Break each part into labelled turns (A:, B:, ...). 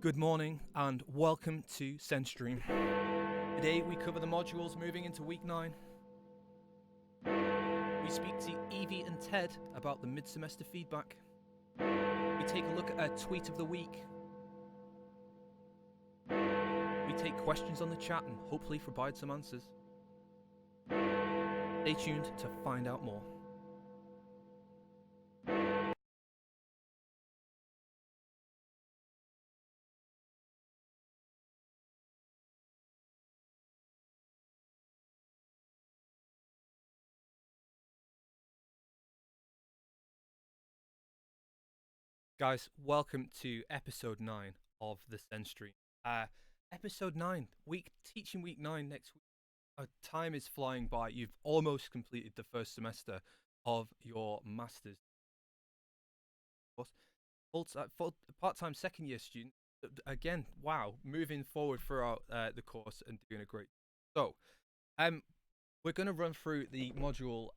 A: Good morning and welcome to SEN Stream. Today we cover the modules moving into week 9. We speak to Evie and Ted about the mid-semester feedback. We take a look at a tweet of the week. We take questions on the chat and hopefully provide some answers. Stay tuned to find out more. Guys, welcome to episode 9 of the SEN Stream. Episode 9, teaching week 9 next week. Time is flying by. You've almost completed the first semester of your master's. Full part-time second year student. Again, wow, moving forward throughout the course and doing a great. So, we're going to run through the module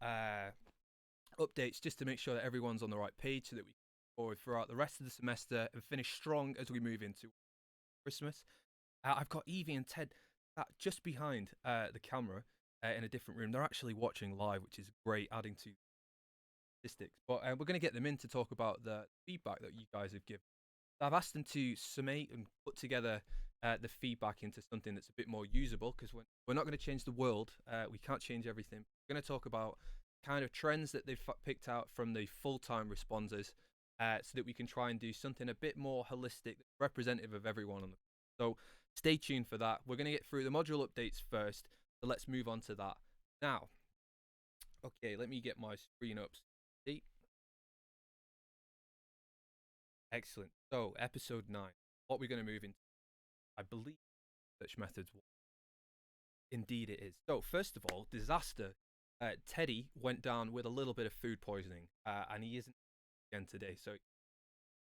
A: updates just to make sure that everyone's on the right page so that we can move forward throughout the rest of the semester and finish strong as we move into Christmas. I've got Evie and Ted just behind the camera in a different room. They're actually watching live, which is great, adding to statistics. But we're going to get them in to talk about the feedback that you guys have given. I've asked them to summate and put together the feedback into something that's a bit more usable, because we're not going to change the world. We can't change everything. We're going to talk about kind of trends that they've picked out from the full-time responders so that we can try and do something a bit more holistic, representative of everyone on the. So stay tuned for that. We're going to get through the module updates first, so let's move on to that now. Okay, let me get my screen up. See? Excellent. So episode 9, what we're going to move into, I believe, search methods. Indeed it is. So first of all, disaster. Teddy went down with a little bit of food poisoning, and he isn't again today. So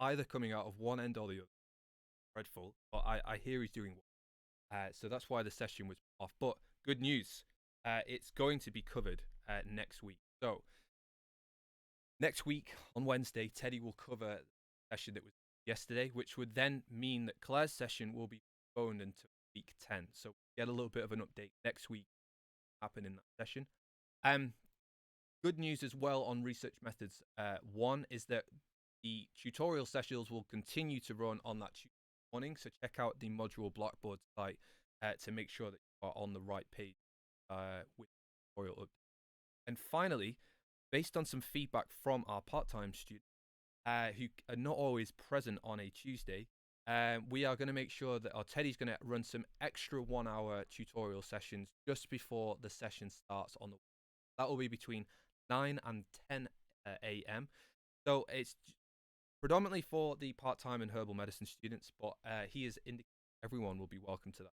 A: either coming out of one end or the other. Dreadful. But I hear he's doing well. So that's why the session was off. But good news. It's going to be covered next week. So next week on Wednesday, Teddy will cover the session that was yesterday, which would then mean that Claire's session will be postponed until week 10. So we'll get a little bit of an update next week happen in that session. Good news as well on research methods. One is that the tutorial sessions will continue to run on that Tuesday morning. So check out the module Blackboard site to make sure that you are on the right page with the tutorial update. And finally, based on some feedback from our part-time students who are not always present on a Tuesday, we are going to make sure that Teddy's going to run some extra 1-hour tutorial sessions just before the session starts on the. That will be between 9 and 10 a.m. So it's predominantly for the part-time and herbal medicine students, but he is indicating everyone will be welcome to that.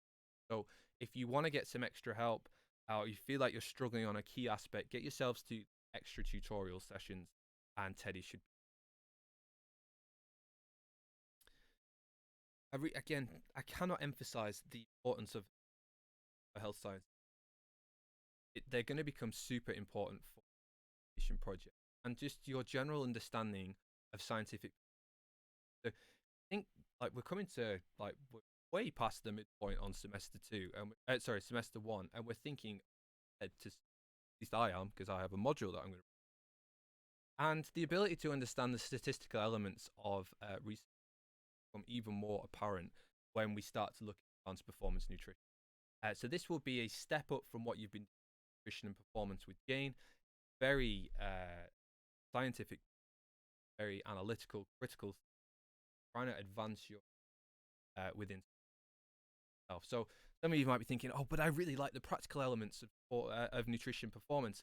A: So if you want to get some extra help, or you feel like you're struggling on a key aspect, get yourselves to extra tutorial sessions, and Teddy should. Again, I cannot emphasize the importance of health science. They're going to become super important for the project and just your general understanding of scientific. So I think we're coming to we're way past the midpoint on semester 2 and semester 1, and we're thinking at least I am, because I have a module that I'm going to. And the ability to understand the statistical elements of research become even more apparent when we start to look at advanced performance nutrition. So this will be a step up from what you've been doing nutrition and performance with Jane. Very scientific, very analytical, critical, trying to advance your within self. So some of you might be thinking, oh, but I really like the practical elements of nutrition performance.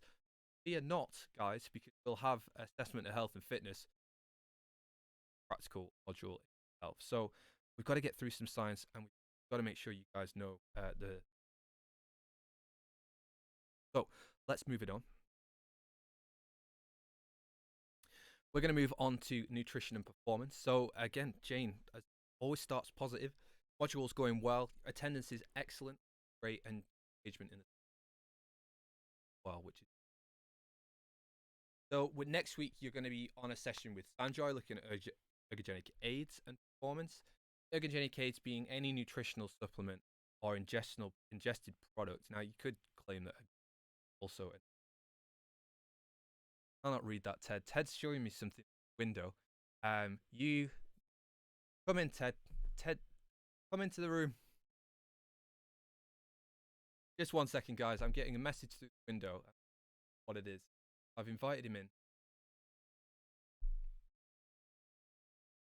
A: Fear not, guys, because we'll have assessment of health and fitness practical module itself. So we've got to get through some science, and we've got to make sure you guys know the. So let's move it on. We're going to move on to nutrition and performance. So again, Jane always starts positive. Module's going well. Attendance is excellent. Great engagement in the well, which is. So with next week, you're going to be on a session with Sanjoy looking at ergogenic aids and performance. Ergogenic aids being any nutritional supplement or ingested product. Now, you could claim that also. I cannot read that, Ted. Ted's showing me something in the window. You come in, Ted. Ted, come into the room. Just 1 second, guys. I'm getting a message through the window. What it is. I've invited him in.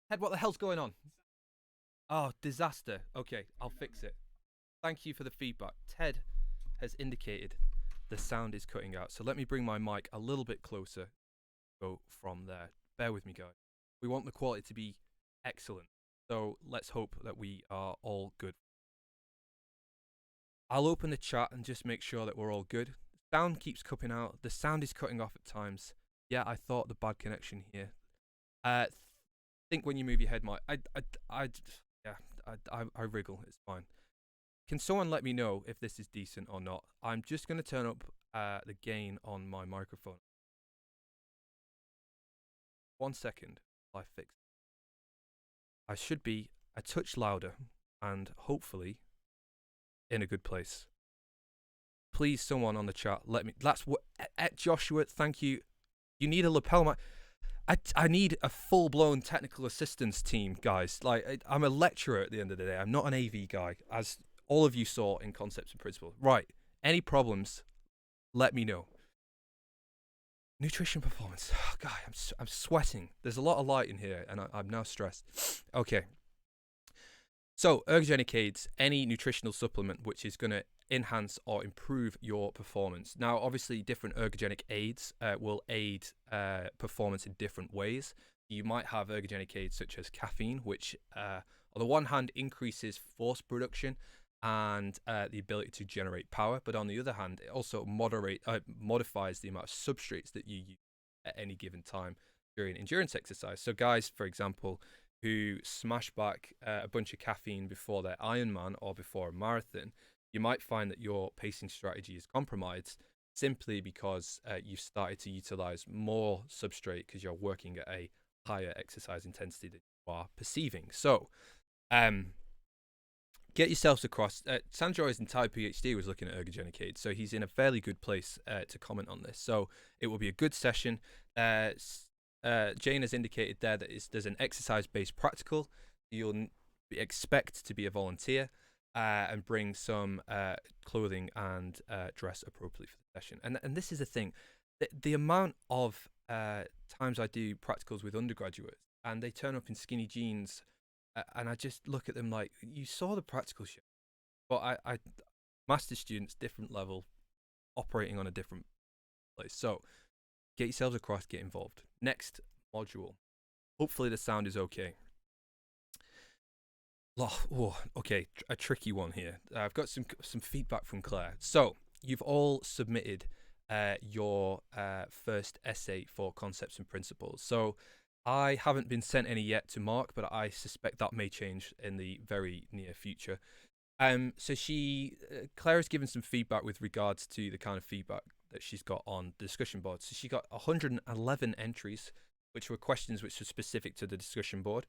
A: Ted, what the hell's going on? Oh, disaster. Okay, I'll fix it. Thank you for the feedback. Ted has indicated the sound is cutting out. So let me bring my mic a little bit closer. Go from there. Bear with me, guys. We want the quality to be excellent. So let's hope that we are all good. I'll open the chat and just make sure that we're all good. Sound keeps cutting out. The sound is cutting off at times. Yeah, I thought the bad connection here. Think when you move your head, Mike. I wriggle. It's fine. Can someone let me know if this is decent or not? I'm just going to turn up the gain on my microphone. 1 second. I fix it. I should be a touch louder and hopefully in a good place. Please, someone on the chat, let me. That's what. Joshua, thank you. You need a lapel mic. I need a full-blown technical assistance team, guys. Like, I'm a lecturer at the end of the day. I'm not an AV guy, as all of you saw in Concepts and Principles. Right. Any problems, let me know. Nutrition performance. Oh, God, I'm sweating. There's a lot of light in here, and I'm now stressed. Okay. So, ergogenic aids, any nutritional supplement which is going to enhance or improve your performance. Now, obviously, different ergogenic aids will aid performance in different ways. You might have ergogenic aids such as caffeine, which on the one hand increases force production and the ability to generate power, but on the other hand, it also modifies the amount of substrates that you use at any given time during endurance exercise. So guys, for example, who smash back a bunch of caffeine before their Ironman or before a marathon, you might find that your pacing strategy is compromised simply because you've started to utilize more substrate because you're working at a higher exercise intensity than you are perceiving. So, get yourselves across. Sanjoy's entire PhD was looking at ergogenic aids, so he's in a fairly good place to comment on this. So it will be a good session. Jane has indicated there that there's an exercise-based practical. You'll expect to be a volunteer and bring some clothing and dress appropriately for the session. And this is the thing. The amount of times I do practicals with undergraduates and they turn up in skinny jeans and I just look at them like, you saw the practical show. But I master's students, different level, operating on a different place. So get yourselves across, get involved. Next module. Hopefully the sound is okay. Oh, okay, a tricky one here. I've got some feedback from Claire. So you've all submitted your first essay for Concepts and Principles. So I haven't been sent any yet to Mark, but I suspect that may change in the very near future. So Claire has given some feedback with regards to the kind of feedback that she's got on the discussion board. So she got 111 entries, which were questions which were specific to the discussion board.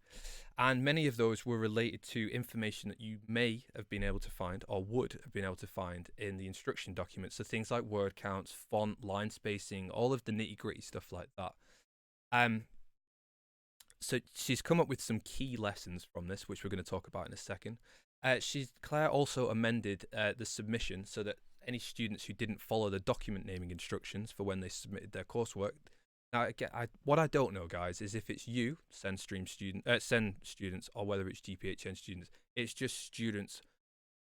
A: And many of those were related to information that you may have been able to find or would have been able to find in the instruction document. So things like word counts, font, line spacing, all of the nitty-gritty stuff like that. So she's come up with some key lessons from this, which we're going to talk about in a second. Claire also amended the submission so that any students who didn't follow the document naming instructions for when they submitted their coursework. Now, again, what I don't know, guys, is if it's you, SEN students, or whether it's GPHN students. It's just students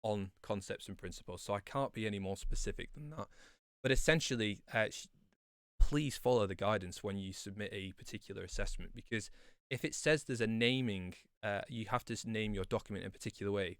A: on Concepts and Principles, so I can't be any more specific than that. But essentially, please follow the guidance when you submit a particular assessment, because if it says there's a naming, you have to name your document in a particular way,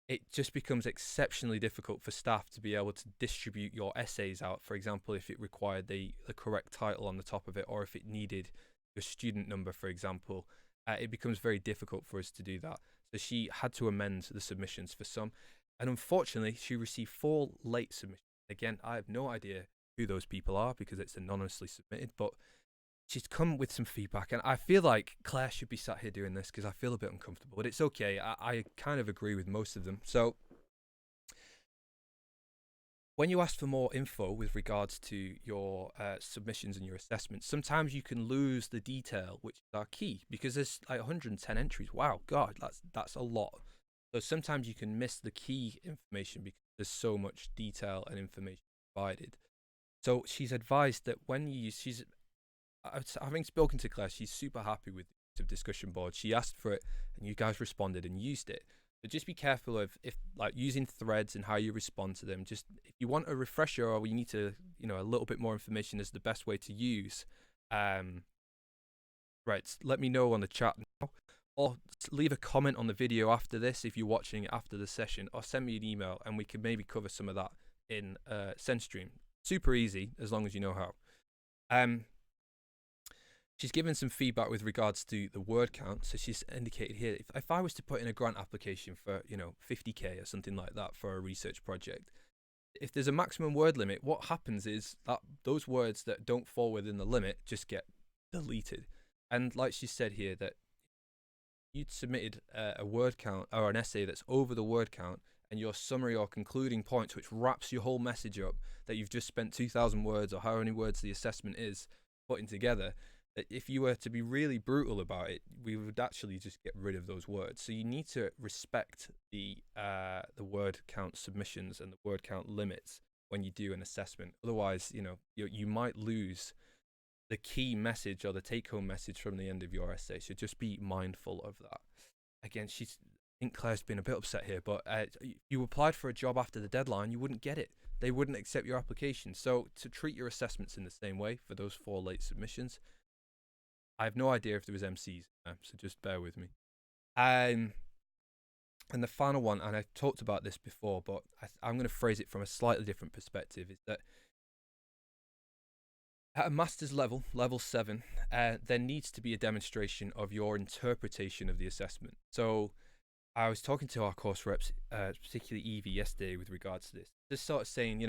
A: it just becomes exceptionally difficult for staff to be able to distribute your essays out. For example, if it required the correct title on the top of it, or if it needed your student number, for example, it becomes very difficult for us to do that. So she had to amend the submissions for some. And unfortunately, she received 4 late submissions. Again, I have no idea who those people are because it's anonymously submitted, but she's come with some feedback, and I feel like Claire should be sat here doing this because I feel a bit uncomfortable, but it's okay. I kind of agree with most of them. So when you ask for more info with regards to your submissions and your assessments, sometimes you can lose the detail, which is our key, because there's like 110 entries. Wow, God, that's a lot. So sometimes you can miss the key information because there's so much detail and information provided. So she's advised that when you use, having spoken to Claire, she's super happy with the discussion board. She asked for it, and you guys responded and used it. So just be careful of if like using threads and how you respond to them. Just if you want a refresher or you need to, a little bit more information is the best way to use. Right, let me know on the chat now, or leave a comment on the video after this if you're watching it after the session, or send me an email and we can maybe cover some of that in SEN stream. Super easy as long as you know how. She's given some feedback with regards to the word count. So she's indicated here, if I was to put in a grant application for, 50K or something like that for a research project, if there's a maximum word limit, what happens is that those words that don't fall within the limit just get deleted. And like she said here, that you'd submitted a word count or an essay that's over the word count, and your summary or concluding points, which wraps your whole message up, that you've just spent 2,000 words or how many words the assessment is putting together, if you were to be really brutal about it, we would actually just get rid of those words. So you need to respect the word count submissions and the word count limits when you do an assessment. Otherwise, you might lose the key message or the take-home message from the end of your essay. So just be mindful of that. Again, I think Claire's been a bit upset here, but if you applied for a job after the deadline, you wouldn't get it. They wouldn't accept your application. So to treat your assessments in the same way for those 4 late submissions. I have no idea if there was MCs, so just bear with me. And the final one, and I've talked about this before, but I'm going to phrase it from a slightly different perspective, is that at a master's level, level 7, there needs to be a demonstration of your interpretation of the assessment. So I was talking to our course reps, particularly Evie, yesterday with regards to this, just sort of saying,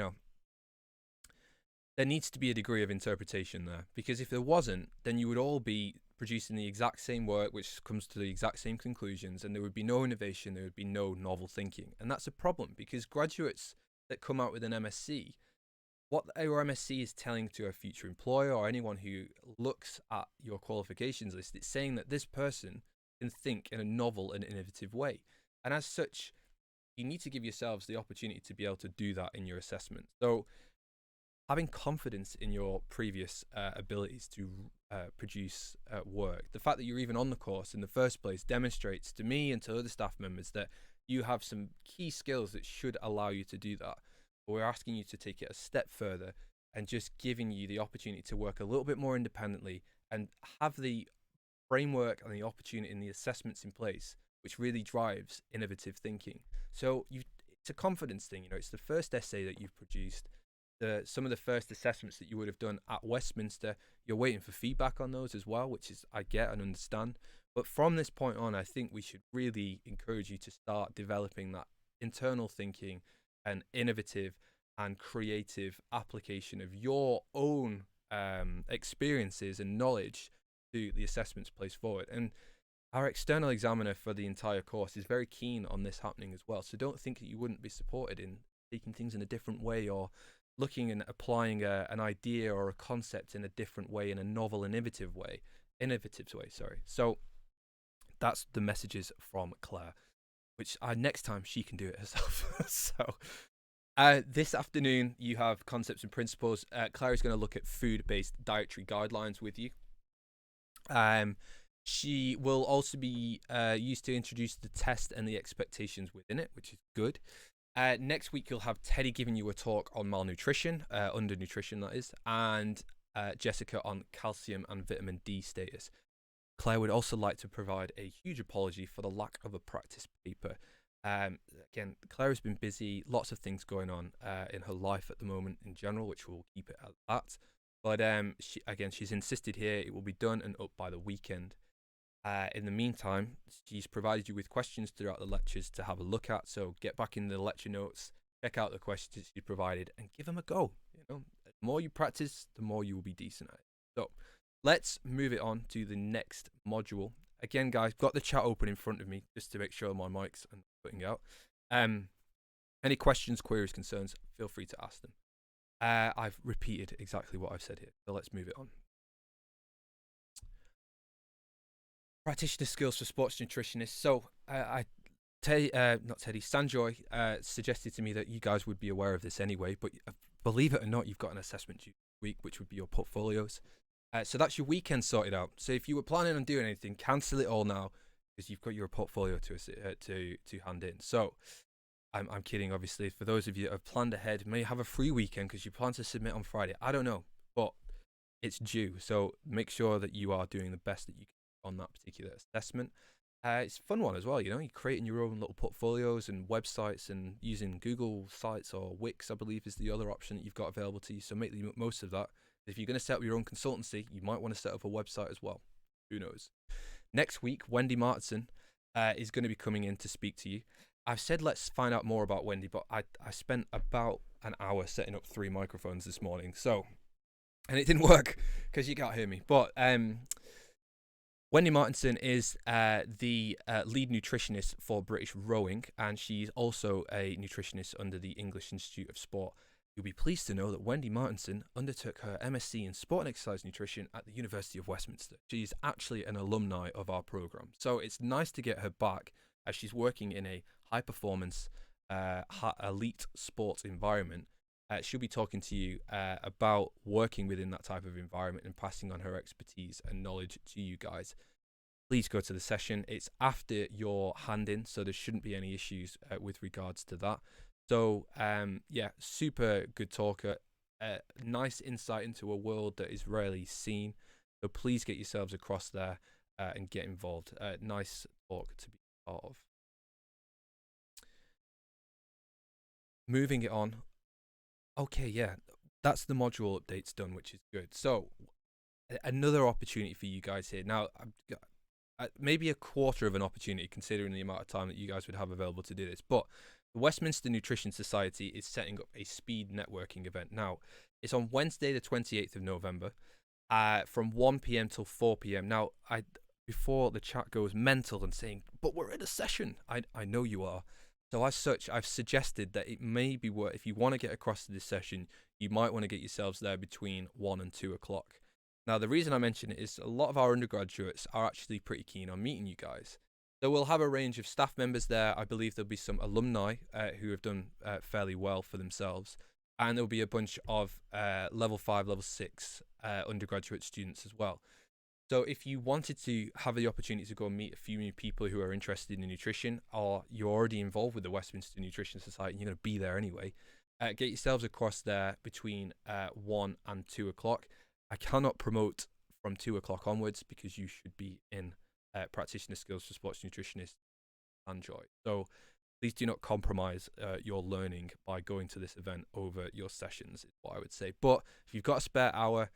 A: there needs to be a degree of interpretation there, because if there wasn't, then you would all be producing the exact same work, which comes to the exact same conclusions, and there would be no innovation, there would be no novel thinking. And that's a problem, because graduates that come out with an MSc, what our MSc is telling to a future employer or anyone who looks at your qualifications list, it's saying that this person can think in a novel and innovative way. And as such, you need to give yourselves the opportunity to be able to do that in your assessment. So having confidence in your previous abilities to produce work, the fact that you're even on the course in the first place demonstrates to me and to other staff members that you have some key skills that should allow you to do that. But we're asking you to take it a step further and just giving you the opportunity to work a little bit more independently and have the framework and the opportunity and the assessments in place, which really drives innovative thinking. So it's a confidence thing. It's the first essay that you've produced. Some of the first assessments that you would have done at Westminster, you're waiting for feedback on those as well, which is I get and understand. But from this point on, I think we should really encourage you to start developing that internal thinking and innovative and creative application of your own experiences and knowledge to the assessments placed forward. And our external examiner for the entire course is very keen on this happening as well. So don't think that you wouldn't be supported in taking things in a different way or looking and applying an idea or a concept in a different way, in a novel, innovative way. So that's the messages from Claire, which next time she can do it herself. So this afternoon you have concepts and principles. Claire is going to look at food-based dietary guidelines with you. She will also be used to introduce the test and the expectations within it, which is good. Next week, you'll have Teddy giving you a talk on malnutrition, under nutrition that is, and Jessica on calcium and vitamin D status. Claire would also like to provide a huge apology for the lack of a practice paper. Again, Claire has been busy, lots of things going on in her life at the moment in general, which we'll keep it at that. But she's insisted here it will be done and up by the weekend. In the meantime, she's provided you with questions throughout the lectures to have a look at. So get back in the lecture notes, check out the questions she provided, and give them a go. The more you practice, the more you will be decent at it. So let's move it on to the next module. Again, guys, got the chat open in front of me just to make sure my mic's putting out. Any questions, queries, concerns, feel free to ask them. I've repeated exactly what I've said here, so let's move it on. Practitioner skills for sports nutritionists. So Sanjoy suggested to me that you guys would be aware of this anyway, but believe it or not, you've got an assessment due week, which would be your portfolios. So that's your weekend sorted out. So if you were planning on doing anything, cancel it all now because you've got your portfolio to hand in. So I'm kidding, obviously. For those of you that have planned ahead, may have a free weekend because you plan to submit on Friday. I don't know, but it's due. So make sure that you are doing the best that you can on that particular assessment. It's a fun one as well, you know. You're creating your own little portfolios and websites and using Google Sites or Wix, I believe, is the other option that you've got available to you. So make the most of that. If you're going to set up your own consultancy, you might want to set up a website as well. Who knows? Next week, Wendy Martinson is going to be coming in to speak to you. I've said let's find out more about Wendy, but I spent about an hour setting up 3 microphones this morning. So, and it didn't work because you can't hear me. But Wendy Martinson is the lead nutritionist for British Rowing, and she's also a nutritionist under the English Institute of Sport. You'll be pleased to know that Wendy Martinson undertook her MSc in Sport and Exercise Nutrition at the University of Westminster. She's actually an alumni of our program. So it's nice to get her back as she's working in a high-performance, elite sports environment. She'll be talking to you about working within that type of environment and passing on her expertise and knowledge to you guys. Please go to the session. It's after your hand-in, so there shouldn't be any issues with regards to that. So, yeah, super good talker. Nice insight into a world that is rarely seen. So please get yourselves across there and get involved. Nice talk to be part of. Moving it on. Okay, yeah, that's the module updates done, which is good. So another opportunity for you guys here. Now, maybe a quarter of an opportunity considering the amount of time that you guys would have available to do this. But the Westminster Nutrition Society is setting up a speed networking event. Now, it's on Wednesday, the 28th of November, from 1 p.m. till 4 p.m. Now, before the chat goes mental and saying, but we're in a session. I know you are. So as such, I've suggested that it may be worth, if you want to get across to this session, you might want to get yourselves there between 1 and 2 o'clock. Now, the reason I mention it is a lot of our undergraduates are actually pretty keen on meeting you guys. So we'll have a range of staff members there. I believe there'll be some alumni who have done fairly well for themselves. And there'll be a bunch of level 5, level 6 undergraduate students as well. So if you wanted to have the opportunity to go and meet a few new people who are interested in nutrition, or you're already involved with the Westminster Nutrition Society and you're going to be there anyway, get yourselves across there between 1 and 2 o'clock. I cannot promote from 2 o'clock onwards because you should be in practitioner skills for sports nutritionists and joy. So please do not compromise your learning by going to this event over your sessions, is what I would say. But if you've got a spare hour,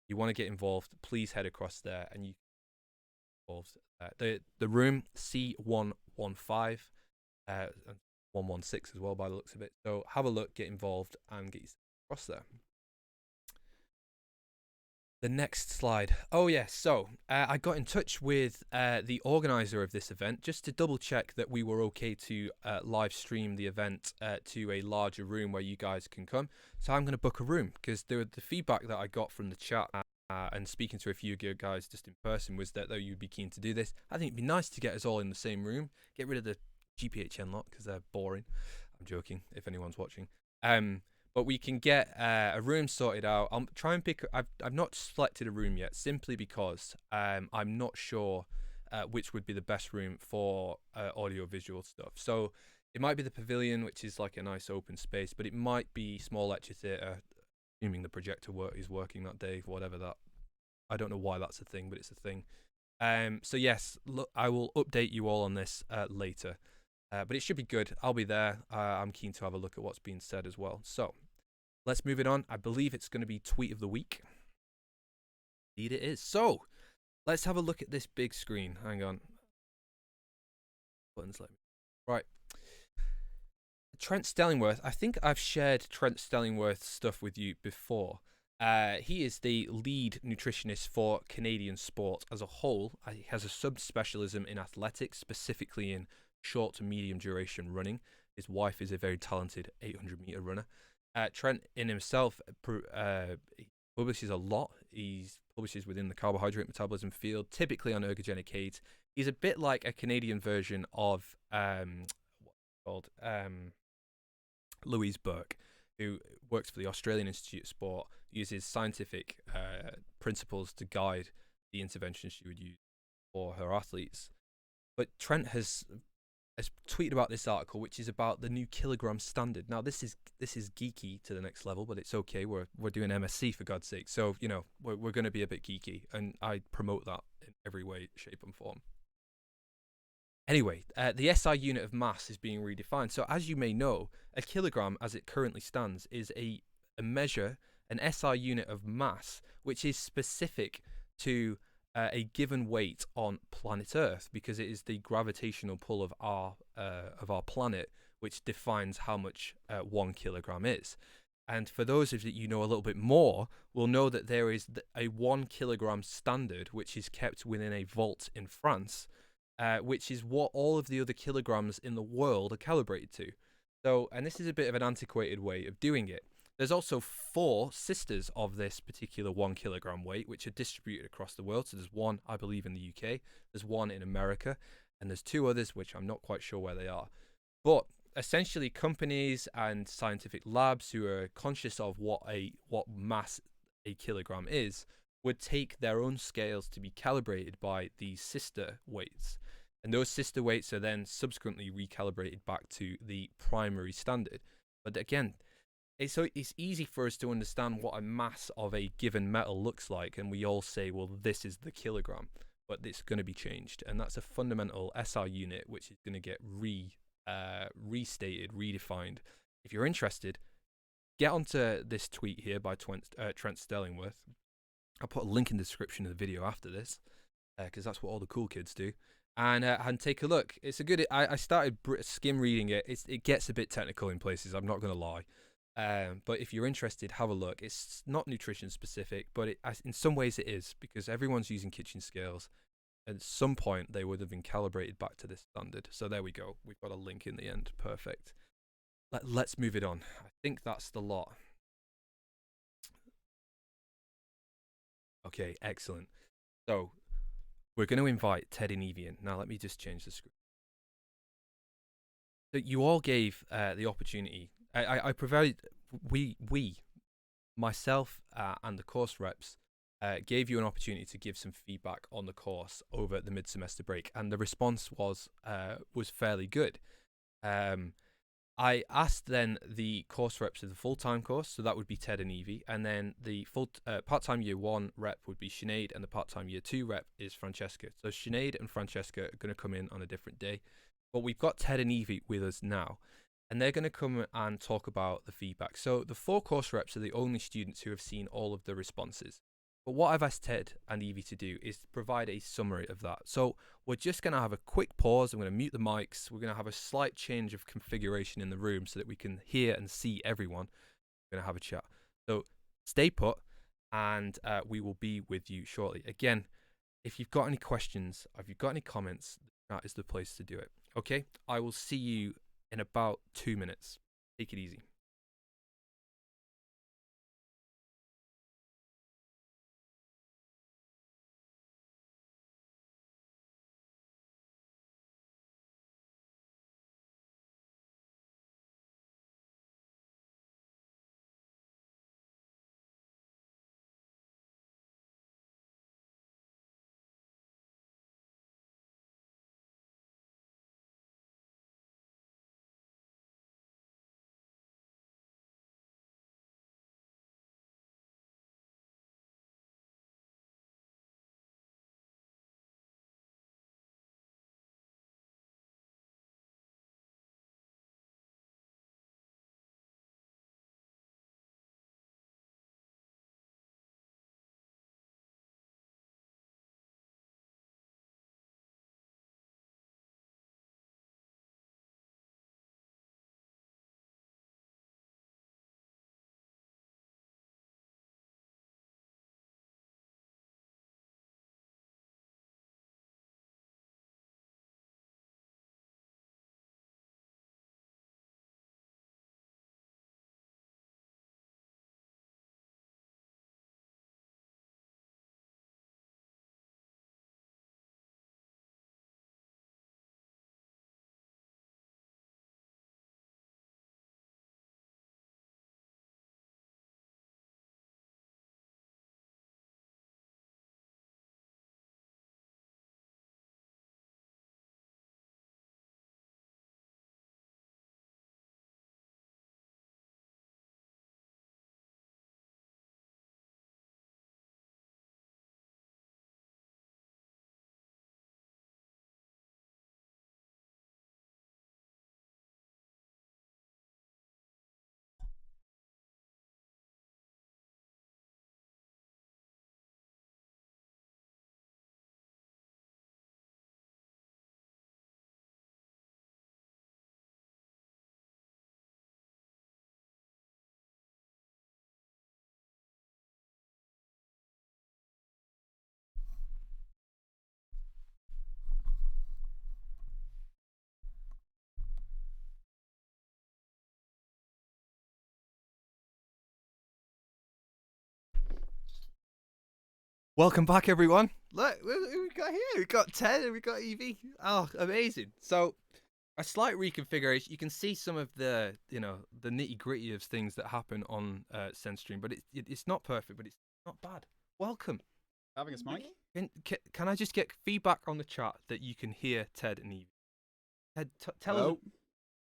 A: you want to get involved, please head across there and you can get involved. The room C115, 116 as well by the looks of it. So have a look, get involved, and get yourself across there. The next slide. Oh yes, so I got in touch with the organizer of this event just to double check that we were okay to live stream the event to a larger room where you guys can come. So I'm going to book a room because the feedback that I got from the chat and speaking to a few guys just in person was that though you'd be keen to do this, I think it'd be nice to get us all in the same room, get rid of the GPHN lot because they're boring. I'm joking if anyone's watching. But we can get a room sorted out. I'll try and pick. I've not selected a room yet, simply because I'm not sure which would be the best room for audio-visual stuff. So it might be the pavilion, which is like a nice open space, but it might be small lecture theatre, assuming the projector is working that day, whatever that. I don't know why that's a thing, but it's a thing. So yes, look, I will update you all on this later. But it should be good. I'll be there. I'm keen to have a look at what's being said as well. So let's move it on. I believe it's going to be tweet of the week. Indeed it is. So let's have a look at this big screen. Hang on. Buttons let me. Right. Trent Stellingworth. I think I've shared Trent Stellingworth stuff with you before. He is the lead nutritionist for Canadian sport as a whole. He has a subspecialism in athletics, specifically in short to medium duration running. His wife is a very talented 800-meter runner. Trent, in himself, publishes a lot. He publishes within the carbohydrate metabolism field, typically on ergogenic aids. He's a bit like a Canadian version of what's called Louise Burke, who works for the Australian Institute of Sport, uses scientific principles to guide the interventions she would use for her athletes. But Trent has tweeted about this article, which is about the new kilogram standard. Now, this is geeky to the next level, but it's okay. We're doing MSc, for God's sake, so we're going to be a bit geeky, and I promote that in every way, shape, and form. Anyway, the SI unit of mass is being redefined. So, as you may know, a kilogram, as it currently stands, is a measure, an SI unit of mass, which is specific to a given weight on planet Earth, because it is the gravitational pull of our planet which defines how much 1 kilogram is. And for those of you that know a little bit more, will know that there is a 1 kilogram standard which is kept within a vault in France, which is what all of the other kilograms in the world are calibrated to. So, and this is a bit of an antiquated way of doing it. There's also 4 sisters of this particular 1 kilogram weight, which are distributed across the world. So there's one, I believe, in the UK, there's one in America, and there's 2 others, which I'm not quite sure where they are. But essentially, companies and scientific labs who are conscious of what mass a kilogram is would take their own scales to be calibrated by these sister weights. And those sister weights are then subsequently recalibrated back to the primary standard. But again, it's easy for us to understand what a mass of a given metal looks like, and we all say, well, this is the kilogram, but it's going to be changed. And that's a fundamental SI unit, which is going to get restated, redefined. If you're interested, get onto this tweet here by Trent Stellingworth. I'll put a link in the description of the video after this, because that's what all the cool kids do. And take a look. It's a good. I started skim reading it. It gets a bit technical in places. I'm not going to lie. But if you're interested, have a look. It's not nutrition specific, but in some ways it is, because everyone's using kitchen scales. At some point, they would have been calibrated back to this standard. So there we go. We've got a link in the end. Perfect. Let's move it on. I think that's the lot. Okay, excellent. So we're going to invite Ted and Evie in. Now, let me just change the screen. So you all gave the opportunity. I provided, myself and the course reps gave you an opportunity to give some feedback on the course over the mid-semester break, and the response was fairly good. I asked then the course reps of the full-time course, so that would be Ted and Evie, and then the full part-time year 1 rep would be Sinead, and the part-time year 2 rep is Francesca. So Sinead and Francesca are going to come in on a different day, but we've got Ted and Evie with us now, and they're going to come and talk about the feedback. So the 4 course reps are the only students who have seen all of the responses. But what I've asked Ted and Evie to do is provide a summary of that. So we're just going to have a quick pause. I'm going to mute the mics. We're going to have a slight change of configuration in the room so that we can hear and see everyone. We're going to have a chat. So stay put, and we will be with you shortly. Again, if you've got any questions, if you've got any comments, that is the place to do it. Okay? I will see you in about 2 minutes. Take it easy. Welcome back, everyone. Look, who we got here? We got Ted and we got Evie. Oh, amazing. So, a slight reconfiguration. You can see some of the, the nitty gritty of things that happen on SEN Stream, but it's not perfect, but it's not bad. Welcome.
B: Having us, Mike.
A: Can I just get feedback on the chat that you can hear Ted and Evie? Ted,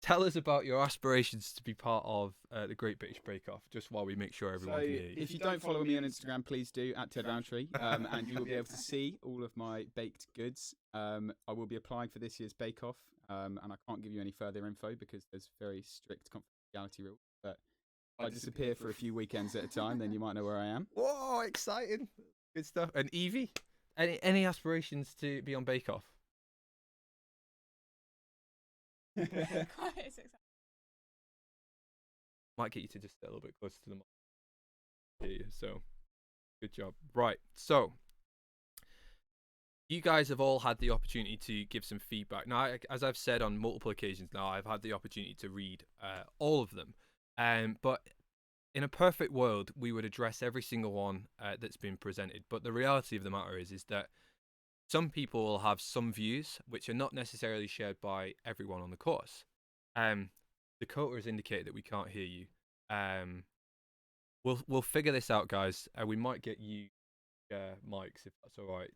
A: tell us about your aspirations to be part of the Great British Bake Off, just while we make sure everyone can hear you.
B: If you don't follow me on Instagram, please do, at Ted Roundtree, and you will be able to see all of my baked goods. I will be applying for this year's Bake Off, and I can't give you any further info because there's very strict confidentiality rules. But if I disappear for a few weekends at a time, then you might know where I am.
A: Whoa, exciting. Good stuff. And Evie, any aspirations to be on Bake Off? Might get you to just sit a little bit closer to the mic. So, good job. Right, so you guys have all had the opportunity to give some feedback. Now, as I've said on multiple occasions now, I've had the opportunity to read all of them. But in a perfect world, we would address every single one that's been presented. But the reality of the matter is that some people will have some views which are not necessarily shared by everyone on the course. Dakota has indicated that we can't hear you. We'll figure this out, guys. We might get you mics if that's all right.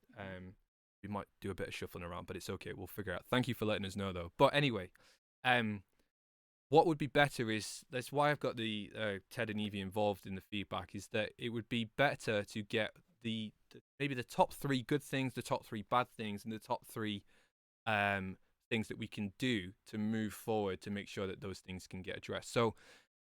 A: We might do a bit of shuffling around, but it's okay. We'll figure it out. Thank you for letting us know, though. But anyway, what would be better is, that's why I've got the Ted and Evie involved in the feedback, is that it would be better to get maybe the top 3 good things, the top 3 bad things, and the top 3 things that we can do to move forward to make sure that those things can get addressed. So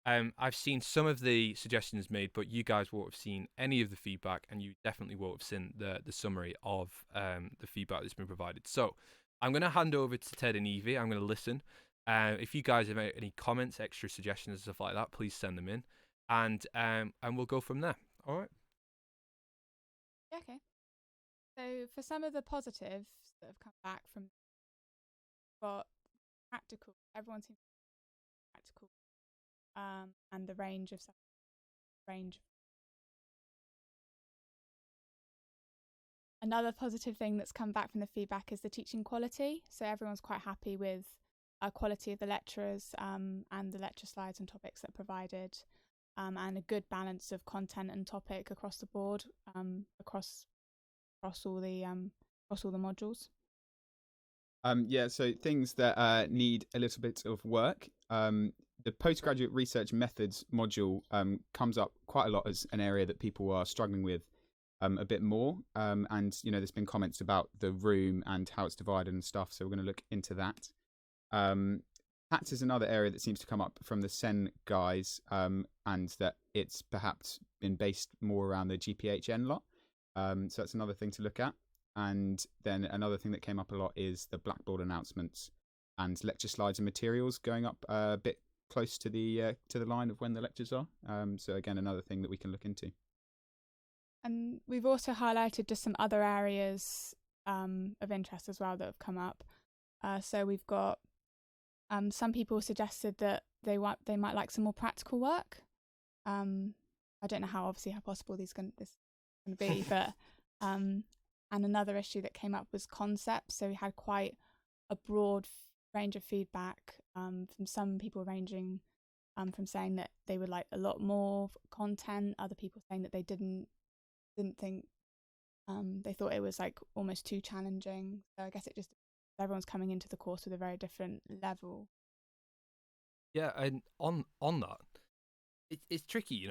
A: I've seen some of the suggestions made, but you guys won't have seen any of the feedback, and you definitely won't have seen the summary of the feedback that's been provided. So I'm going to hand over to Ted and Evie. I'm going to listen. If you guys have any comments, extra suggestions, and stuff like that, please send them in, and we'll go from there. All right.
C: Okay. So for some of the positives that have come back from, got practical. Everyone seems practical, and the range. Another positive thing that's come back from the feedback is the teaching quality. So everyone's quite happy with quality of the lecturers and the lecture slides and topics that are provided, and a good balance of content and topic across the board, across all the modules.
B: So things that need a little bit of work. The postgraduate research methods module comes up quite a lot as an area that people are struggling with a bit more. And there's been comments about the room and how it's divided and stuff. So we're going to look into that. PATS is another area that seems to come up from the SEN guys, and that it's perhaps been based more around the GPHN lot. So that's another thing to look at. And then another thing that came up a lot is the Blackboard announcements and lecture slides and materials going up a bit close to the line of when the lectures are. So again, another thing that we can look into.
C: And we've also highlighted just some other areas of interest as well that have come up. So we've got some people suggested that they might like some more practical work. I don't know how possible this is going to be, but and another issue that came up was concepts. So we had quite a broad range of feedback from some people, ranging from saying that they would like a lot more content, other people saying that they didn't think, they thought it was like almost too challenging. So I guess everyone's coming into the course with a very different level.
A: Yeah, and on that, it's tricky,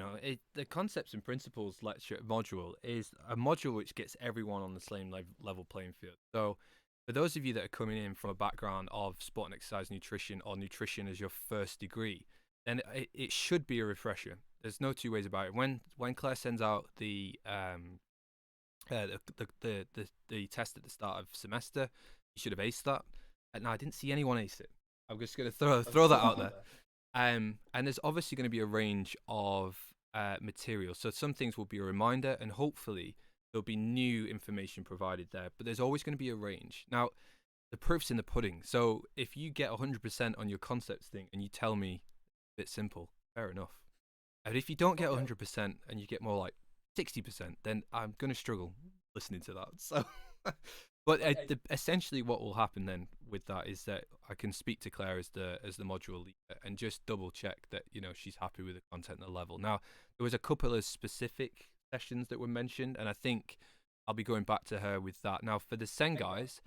A: the concepts and principles lecture module is a module which gets everyone on the same level playing field. So for those of you that are coming in from a background of sport and exercise nutrition, or nutrition as your first degree, then it should be a refresher. There's no two ways about it. When Claire sends out the test at the start of semester, you should have aced that. No, I didn't see anyone ace it. I'm just going to throw that out there. And there's obviously going to be a range of materials. So some things will be a reminder, and hopefully there'll be new information provided there. But there's always going to be a range. Now, the proof's in the pudding. So if you get 100% on your concepts thing and you tell me it's simple, fair enough. And if you don't get 100% and you get more like 60%, then I'm going to struggle. listening to that. So, but essentially, what will happen then with that is that I can speak to Claire as the module leader and just double check that she's happy with the content and the level. Now, there was a couple of specific sessions that were mentioned, and I think I'll be going back to her with that. Now, for the SEN guys,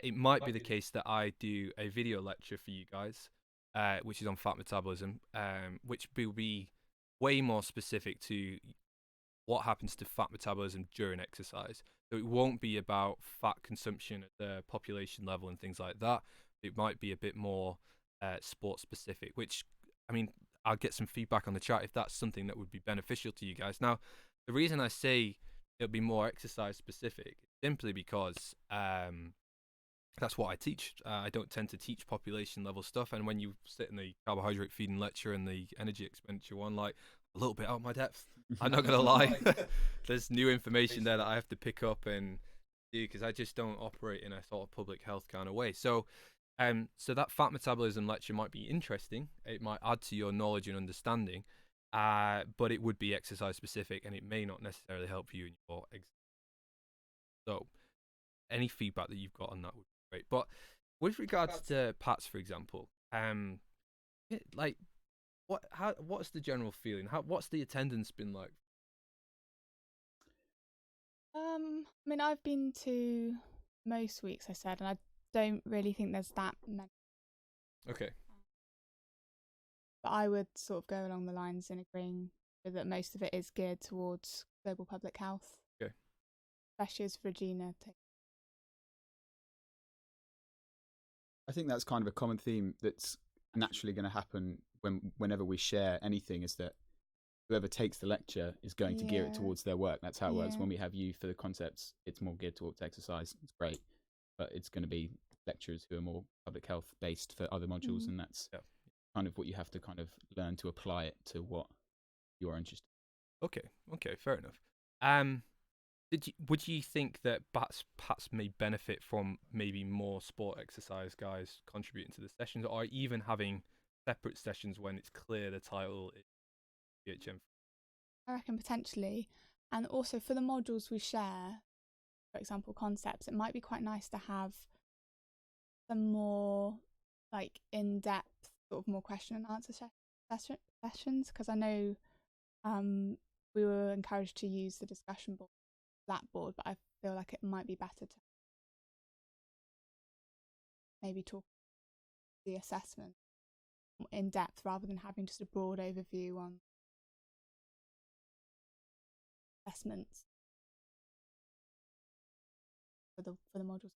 A: it might be the case that I do a video lecture for you guys, which is on fat metabolism, which will be way more specific to what happens to fat metabolism during exercise. So it won't be about fat consumption at the population level and things like that. It might be a bit more sport specific, which, I mean, I'll get some feedback on the chat if that's something that would be beneficial to you guys. Now, the reason I say it'll be more exercise specific is simply because that's what I teach. I don't tend to teach population level stuff. And when you sit in the carbohydrate feeding lecture and the energy expenditure one, like, a little bit out of my depth. I'm not going to lie. There's new information there that I have to pick up and do because I just don't operate in a sort of public health kind of way. So that fat metabolism lecture might be interesting. It might add to your knowledge and understanding, but it would be exercise specific and it may not necessarily help you in your exercise. So any feedback that you've got on that would be great. But with regards to PATS, for example, like, what's the general feeling? What's the attendance been like?
C: I mean, I've been to most weeks, I said, and I don't really think there's that many.
A: Okay.
C: But I would sort of go along the lines in agreeing that most of it is geared towards global public health.
A: Okay.
C: Especially as Regina takes.
B: I think that's kind of a common theme that's naturally going to happen whenever we share anything, is that whoever takes the lecture is going to gear it towards their work. That's how it works. When we have you for the concepts, it's more geared towards exercise. It's great, but it's going to be lecturers who are more public health based for other modules, and that's kind of what you have to kind of learn to apply it to what you're interested in.
A: Okay, fair enough. Would you think that PATS may benefit from maybe more sport exercise guys contributing to the sessions, or even having separate sessions when it's clear the title is BHM?
C: I reckon potentially. And also for the modules we share, for example, concepts, it might be quite nice to have some more like in-depth, sort of more question and answer sessions, because I know we were encouraged to use the discussion board, that board, but I feel like it might be better to maybe talk the assessment in depth rather than having just a broad overview on assessments for the modules.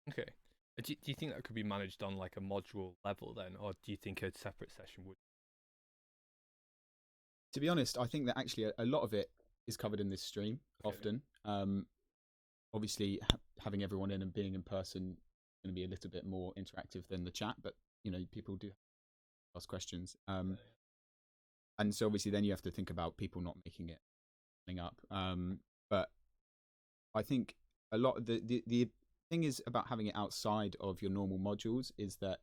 A: Okay. Do you think that could be managed on like a module level then, or do you think a separate session would?
B: To be honest, I think that actually a lot of it is covered in this stream often. Obviously, having everyone in and being in person is going to be a little bit more interactive than the chat, but people do ask questions. And so obviously then you have to think about people not making it up. But I think a lot of the thing is about having it outside of your normal modules is that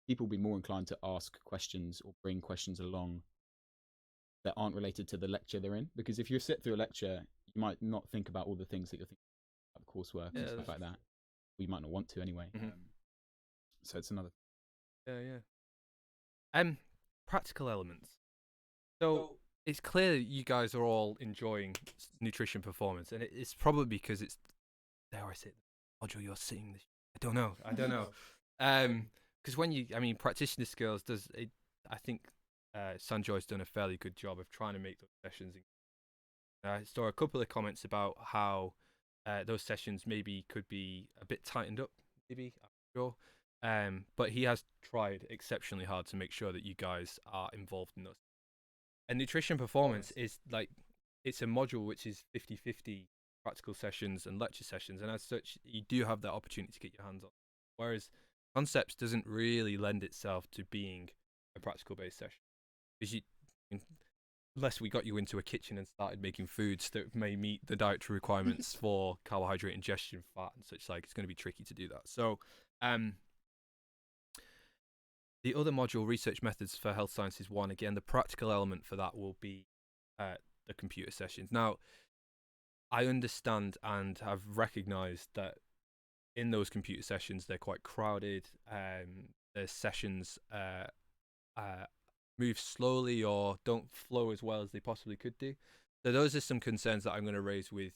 B: people will be more inclined to ask questions or bring questions along that aren't related to the lecture they're in. Because if you sit through a lecture, you might not think about all the things that you're thinking about the coursework and stuff like that. We might not want to anyway. So it's another.
A: Practical elements. So it's clear that you guys are all enjoying nutrition performance, and it's probably because it's, dare I say, the module you're seeing this. I don't know. Because practitioner skills does it. I think Sanjoy's done a fairly good job of trying to make those sessions. I saw a couple of comments about how those sessions maybe could be a bit tightened up. Maybe, I'm not sure. But he has tried exceptionally hard to make sure that you guys are involved in those. And nutrition performance is like, it's a module which is 50-50 practical sessions and lecture sessions, and as such you do have that opportunity to get your hands on. Whereas concepts doesn't really lend itself to being a practical based session, because unless we got you into a kitchen and started making foods that may meet the dietary requirements for carbohydrate ingestion, fat and such, like, it's going to be tricky to do that. So the other module, Research Methods for Health Sciences 1, again, the practical element for that will be the computer sessions. Now, I understand and have recognised that in those computer sessions they're quite crowded. The sessions move slowly or don't flow as well as they possibly could do. So those are some concerns that I'm going to raise with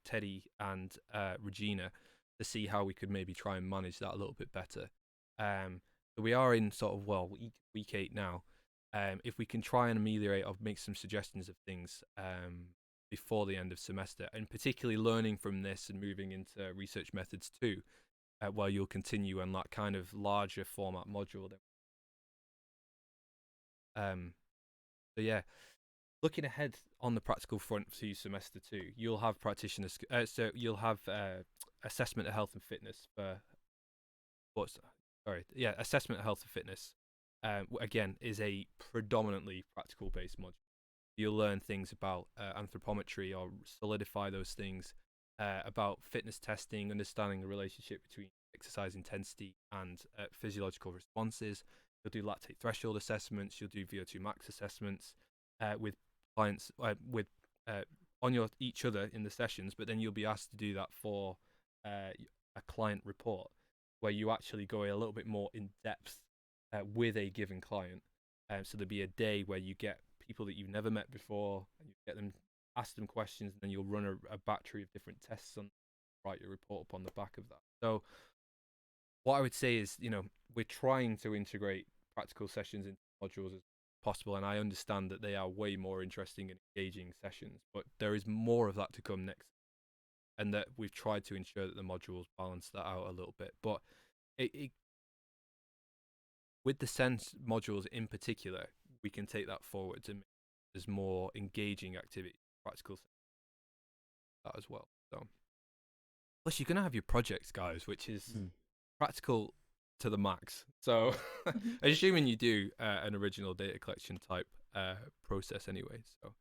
A: Teddy and Regina to see how we could maybe try and manage that a little bit better. So we are in sort of week 8 now. If we can try and ameliorate or make some suggestions of things before the end of semester, and particularly learning from this and moving into research methods too, where you'll continue on that kind of larger format module. So yeah, looking ahead on the practical front to semester 2, you'll have practitioners. So you'll have assessment of health and fitness for assessment of health and fitness. Again, is a predominantly practical based module. You'll learn things about anthropometry or solidify those things, about fitness testing, understanding the relationship between exercise intensity and physiological responses. You'll do lactate threshold assessments. You'll do VO2 max assessments with clients on each other in the sessions. But then you'll be asked to do that for a client report, where you actually go a little bit more in depth with a given client. So there'll be a day where you get people that you've never met before, and you get them, ask them questions, and then you'll run a battery of different tests and write your report up on the back of that. So what I would say is, we're trying to integrate practical sessions into modules as possible, and I understand that they are way more interesting and engaging sessions, but there is more of that to come next, and that we've tried to ensure that the modules balance that out a little bit. But with the SEN modules in particular, we can take that forward to make there's more engaging activity, practical that as well. So, plus you're gonna have your projects, guys, which is practical to the max. So, assuming you do an original data collection type process anyway. So,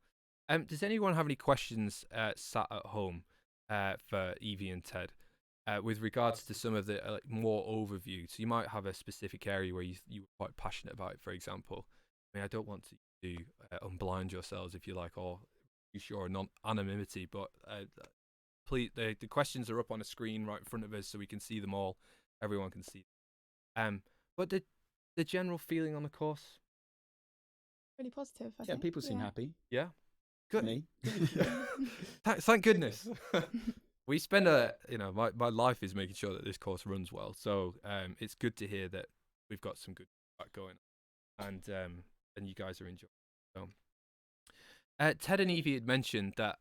A: does anyone have any questions sat at home for Evie and Ted? With regards to some of the more overview, so you might have a specific area where you were quite passionate about it, for example. I mean, I don't want to unblind yourselves, if you like, or use your anonymity, but please, the questions are up on a screen right in front of us, so we can see them all. Everyone can see them. But the general feeling on the course?
C: Really positive, I think.
B: People seem happy.
A: Yeah? Good.
B: Me.
A: Thank goodness. We spend my life is making sure that this course runs well. So it's good to hear that we've got some good feedback going on, and you guys are enjoying it. So, Ted and Evie had mentioned that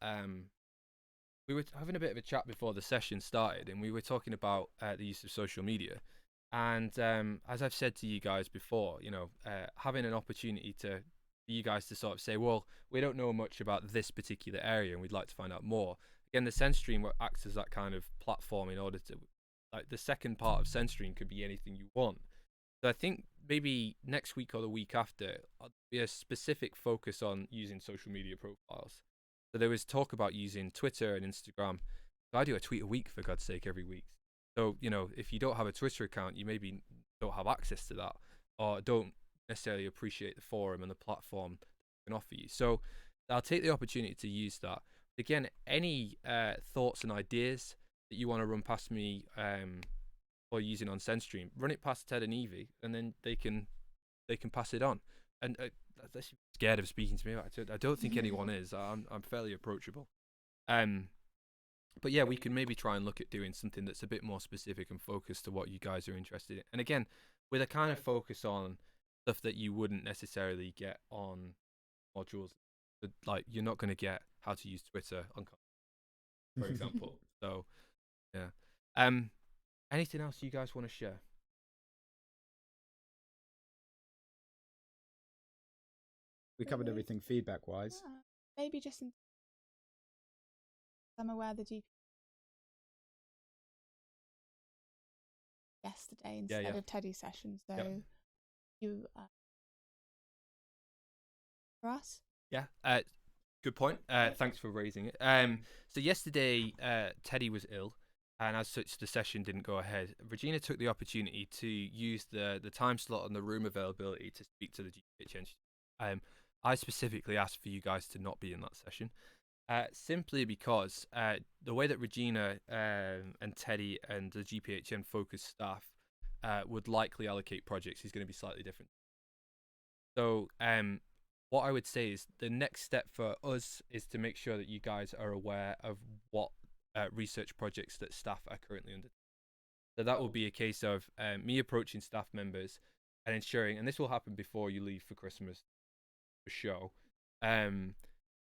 A: we were having a bit of a chat before the session started, and we were talking about the use of social media. And as I've said to you guys before, having an opportunity for you guys to sort of say, well, we don't know much about this particular area and we'd like to find out more. Again, the SenStream acts as that kind of platform in order to, like, the second part of SenStream could be anything you want. So I think maybe next week or the week after, there'll be a specific focus on using social media profiles. So there was talk about using Twitter and Instagram. So I do a tweet a week, for God's sake, every week. So, if you don't have a Twitter account, you maybe don't have access to that, or don't necessarily appreciate the forum and the platform that can offer you. So I'll take the opportunity to use that. Again, any thoughts and ideas that you want to run past me or using on SenStream, run it past Ted and Evie, and then they can pass it on. And they're scared of speaking to me. I don't think anyone is. I'm fairly approachable. But yeah, we can maybe try and look at doing something that's a bit more specific and focused to what you guys are interested in. And again, with a kind of focus on stuff that you wouldn't necessarily get on modules. Like, you're not going to get how to use Twitter on, for example. So, yeah. Anything else you guys want to share?
B: We covered everything feedback-wise.
C: Maybe just I'm aware the GP yesterday instead of Teddy's session, so you for us.
A: Yeah, good point. Thanks for raising it. So yesterday, Teddy was ill, and as such, the session didn't go ahead. Regina took the opportunity to use the time slot and the room availability to speak to the GPHN. I specifically asked for you guys to not be in that session. Simply because the way that Regina and Teddy and the GPHN focused staff would likely allocate projects is going to be slightly different. So what I would say is the next step for us is to make sure that you guys are aware of what research projects that staff are currently under. So that will be a case of me approaching staff members and ensuring, and this will happen before you leave for Christmas for show,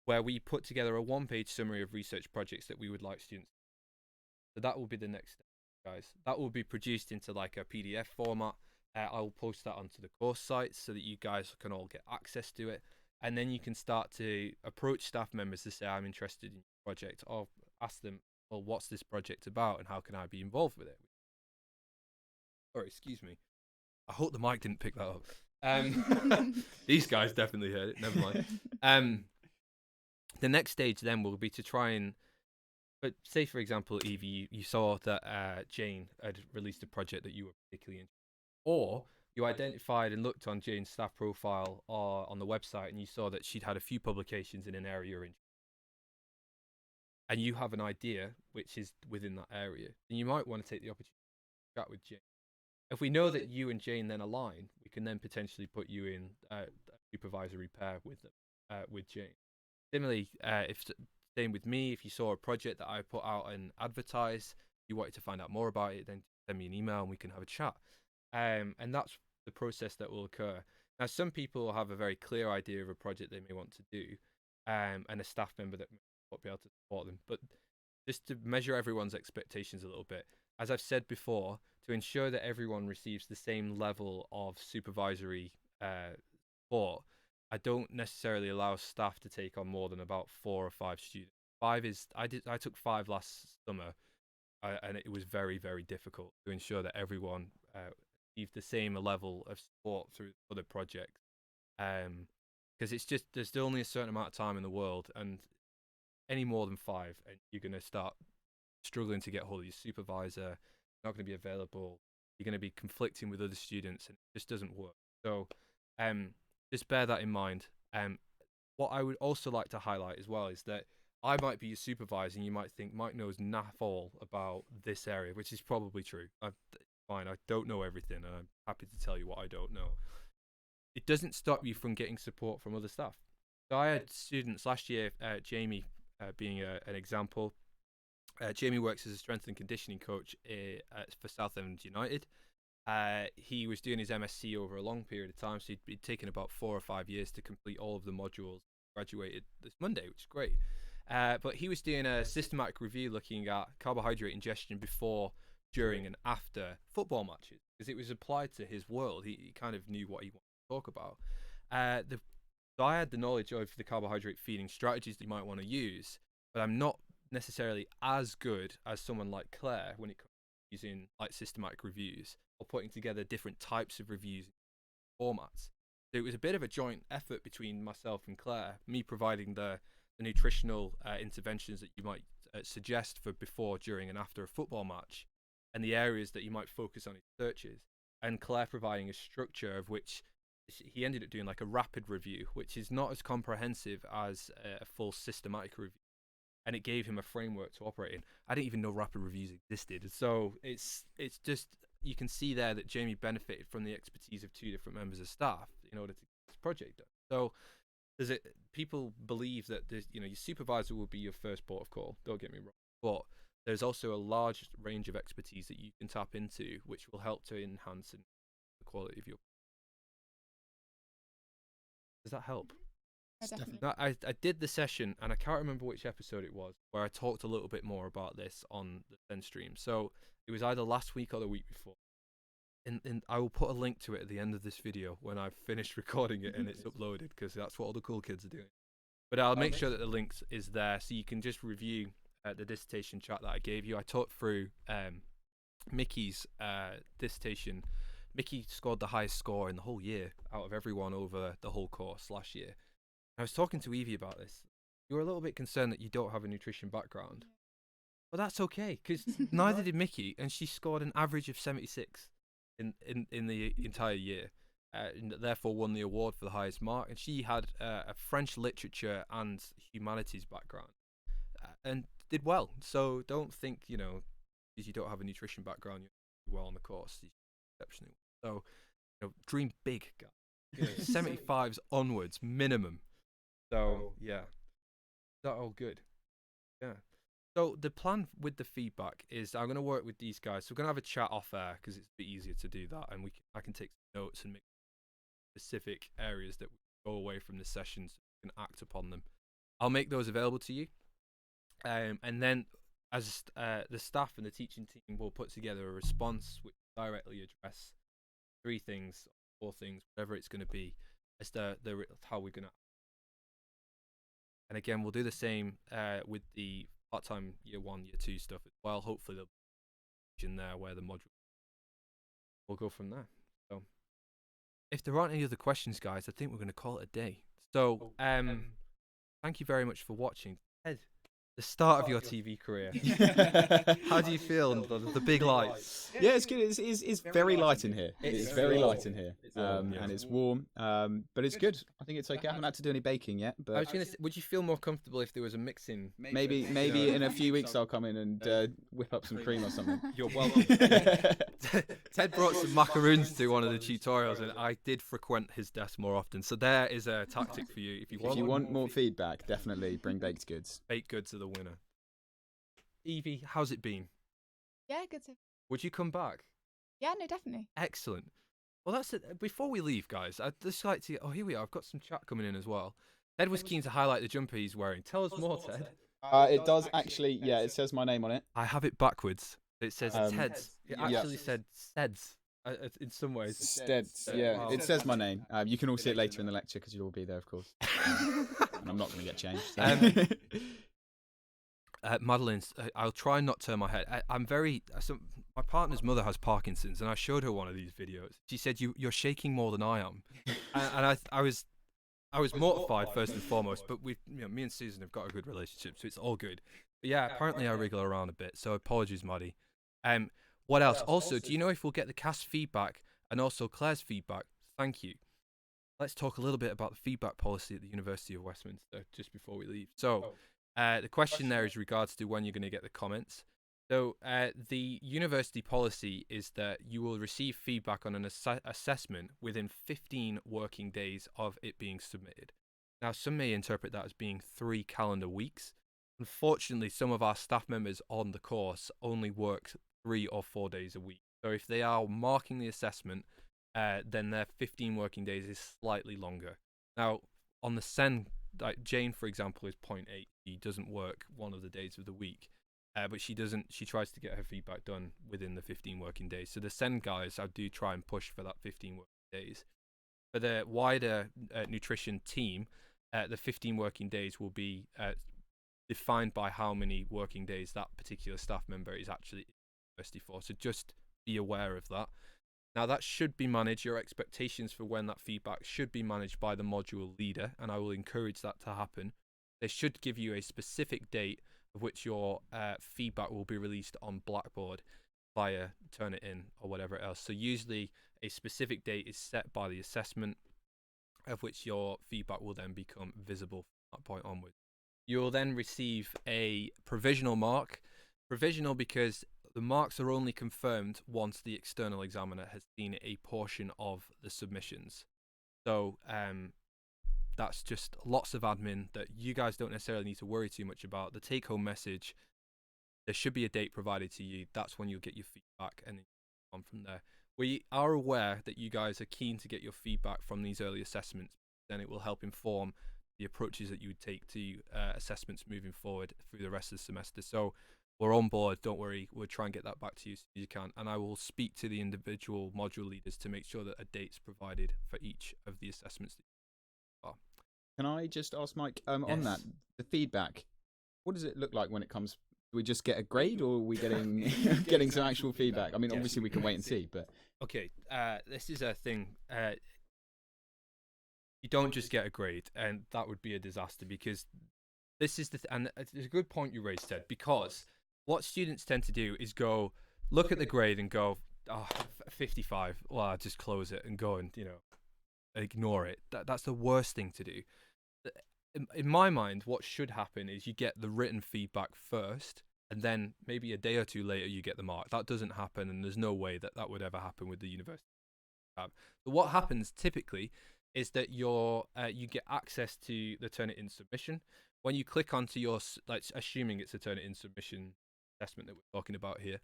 A: where we put together a one-page summary of research projects that we would like students. So that will be the next step, guys. That will be produced into like a PDF format. I will post that onto the course site so that you guys can all get access to it. And then you can start to approach staff members to say, I'm interested in your project, or ask them, well, what's this project about and how can I be involved with it? Sorry, excuse me. I hope the mic didn't pick that up. These guys definitely heard it. Never mind. The next stage then will be to try and, but say for example, Evie, you saw that Jane had released a project that you were particularly interested in, or you identified and looked on Jane's staff profile or on the website and you saw that she'd had a few publications in an area you're in, and you have an idea which is within that area, then you might want to take the opportunity to chat with Jane. If we know that you and Jane then align, we can then potentially put you in a supervisory pair with them, with Jane. Similarly, if same with me, if you saw a project that I put out and advertised, you wanted to find out more about it, then send me an email and we can have a chat. And that's the process that will occur. Now, some people have a very clear idea of a project they may want to do, and a staff member that may not be able to support them. But just to measure everyone's expectations a little bit, as I've said before, to ensure that everyone receives the same level of supervisory support, I don't necessarily allow staff to take on more than about 4 or 5 students. I took 5 last summer, and it was very, very difficult to ensure that everyone achieved the same level of support through other projects. Because it's just, there's only a certain amount of time in the world, and any more than 5, and you're going to start struggling to get hold of your supervisor, not going to be available, you're going to be conflicting with other students, and it just doesn't work. So just bear that in mind. What I would also like to highlight as well is that I might be your supervisor and you might think Mike knows naff all about this area, which is probably true. Fine, I don't know everything, and I'm happy to tell you what I don't know. It doesn't stop you from getting support from other staff. So I had students last year, Jamie being an example. Jamie works as a strength and conditioning coach for Southend United. He was doing his MSc over a long period of time, so he'd been taken about 4 or 5 years to complete all of the modules. Graduated this Monday, which is great. But he was doing a systematic review looking at carbohydrate ingestion before, during, and after football matches, because it was applied to his world. He kind of knew what he wanted to talk about. So I had the knowledge of the carbohydrate feeding strategies that you might want to use, but I'm not necessarily as good as someone like Claire when it comes to using like systematic reviews or putting together different types of reviews formats. So it was a bit of a joint effort between myself and Claire, me providing the nutritional interventions that you might suggest for before, during, and after a football match, and the areas that you might focus on in searches, and Claire providing a structure of which he ended up doing like a rapid review, which is not as comprehensive as a full systematic review. And it gave him a framework to operate in. I didn't even know rapid reviews existed. So it's just, you can see there that Jamie benefited from the expertise of 2 different members of staff in order to get this project done. So people believe that your supervisor will be your first port of call. Don't get me wrong, but there's also a large range of expertise that you can tap into, which will help to enhance the quality of your. Does that help?
C: Definitely.
A: No, I did the session, and I can't remember which episode it was, where I talked a little bit more about this on the SEN stream. So it was either last week or the week before. And I will put a link to it at the end of this video when I've finished recording it and it's uploaded, because that's what all the cool kids are doing. But I'll make sure that the link is there so you can just review the dissertation chat that I gave you. I talked through Mickey's dissertation. Mickey scored the highest score in the whole year out of everyone over the whole course last year. I was talking to Evie about this. You were a little bit concerned that you don't have a nutrition background. Well, that's okay, because neither did Mickey, and she scored an average of 76 in the entire year, and therefore won the award for the highest mark. And she had a French literature and humanities background. and did well. So don't think, because you don't have a nutrition background, you're well on the course. You're exceptionally well. So, dream big, guys. 75s onwards minimum. So yeah, is that all good? Yeah. So the plan with the feedback is I'm going to work with these guys. So we're going to have a chat off air because it's a bit easier to do that, and I can take some notes and make specific areas that we go away from the sessions and act upon them. I'll make those available to you, and then as the staff and the teaching team will put together a response which directly address 3 things, 4 things, whatever it's going to be, as the how we're going to. And again, we'll do the same with the part-time year 1, year 2 stuff as well. Hopefully there'll be in there where the module. We'll go from there. So, if there aren't any other questions, guys, I think we're going to call it a day. So, thank you very much for watching. Ed, the start of your TV career. How do you feel? The big lights.
B: Yeah, it's good. It's very light in here. It's very light in here, and it's warm. But it's good. I think it's okay. I haven't had to do any baking yet. But
A: I was going to say, would you feel more comfortable if there was a mixing?
B: Maybe in a few weeks I'll come in and whip up some cream or something.
A: You're welcome. Ted brought some macaroons to one of the tutorials, and I did frequent his desk more often. So there is a tactic for you. If you
B: want more feedback, definitely bring baked goods.
A: Baked goods are the winner. Evie, how's it been?
C: Yeah, good.
A: Would you come back?
C: Yeah, no, definitely.
A: Excellent. Well, that's it. Before we leave, guys, I'd just like to. Oh, here we are. I've got some chat coming in as well. Ted was keen to highlight the jumper he's wearing. Tell us more, Ted.
B: It does actually. Yeah, it says my name on it.
A: I have it backwards. It says Ted's. It actually said Seds in some ways.
B: Steds. Yeah, wow. It says my name. You can all see it later in the lecture because you'll all be there, of course. And I'm not going to get changed. So.
A: Madeline's. I'll try and not turn my head. I'm very. My partner's mother has Parkinson's, and I showed her one of these videos. She said, "You're shaking more than I am," and I was mortified first and foremost. But me and Susan have got a good relationship, so it's all good. But yeah, apparently I wriggle around a bit, so apologies, Maddie. What else? Also, do you know if we'll get the cast feedback and also Claire's feedback? Thank you. Let's talk a little bit about the feedback policy at the University of Westminster just before we leave. So. The question there is regards to when you're going to get the comments. So the university policy is that you will receive feedback on an assessment within 15 working days of it being submitted. Now, some may interpret that as being 3 calendar weeks. Unfortunately, some of our staff members on the course only work 3 or 4 days a week. So if they are marking the assessment, then their 15 working days is slightly longer. Now, on the SEN, like Jane, for example, is 0.8. She doesn't work one of the days of the week, but she tries to get her feedback done within the 15 working days. So the SEN guys, I do try and push for that 15 working days. For the wider nutrition team, the 15 working days will be defined by how many working days that particular staff member is actually in university for. So just be aware of that. Now, that should be managed. Your expectations for when that feedback should be managed by the module leader, and I will encourage that to happen. They should give you a specific date of which your feedback will be released on Blackboard via Turnitin or whatever else. So usually a specific date is set by the assessment of which your feedback will then become visible from that point onwards. You will then receive a provisional mark. Provisional because the marks are only confirmed once the external examiner has seen a portion of the submissions. So that's just lots of admin that you guys don't necessarily need to worry too much about. The take-home message, there should be a date provided to you. That's when you'll get your feedback and on from there. We are aware that you guys are keen to get your feedback from these early assessments. Then it will help inform the approaches that you would take to assessments moving forward through the rest of the semester. So we're on board, don't worry. We'll try and get that back to you as soon as you can. And I will speak to the individual module leaders to make sure that a date's provided for each of the assessments that you are.
B: Can I just ask Mike, on that, the feedback, what does it look like when it comes? Do we just get a grade, or are we getting getting some actual feedback? I mean, obviously we can wait and see, but...
A: Okay, this is a thing. You don't just get a grade, and that would be a disaster, because this is and it's a good point you raised, Ted, because what students tend to do is go look at the grade and go, 55. Well, I'll just close it and go and ignore it. That's the worst thing to do. in my mind, what should happen is you get the written feedback first, and then maybe a day or two later you get the mark. That doesn't happen, and there's no way that that would ever happen with the university tab. So what happens typically is that you get access to the Turnitin submission. When you click onto your, like, assuming it's a Turnitin submission assessment that we're talking about here,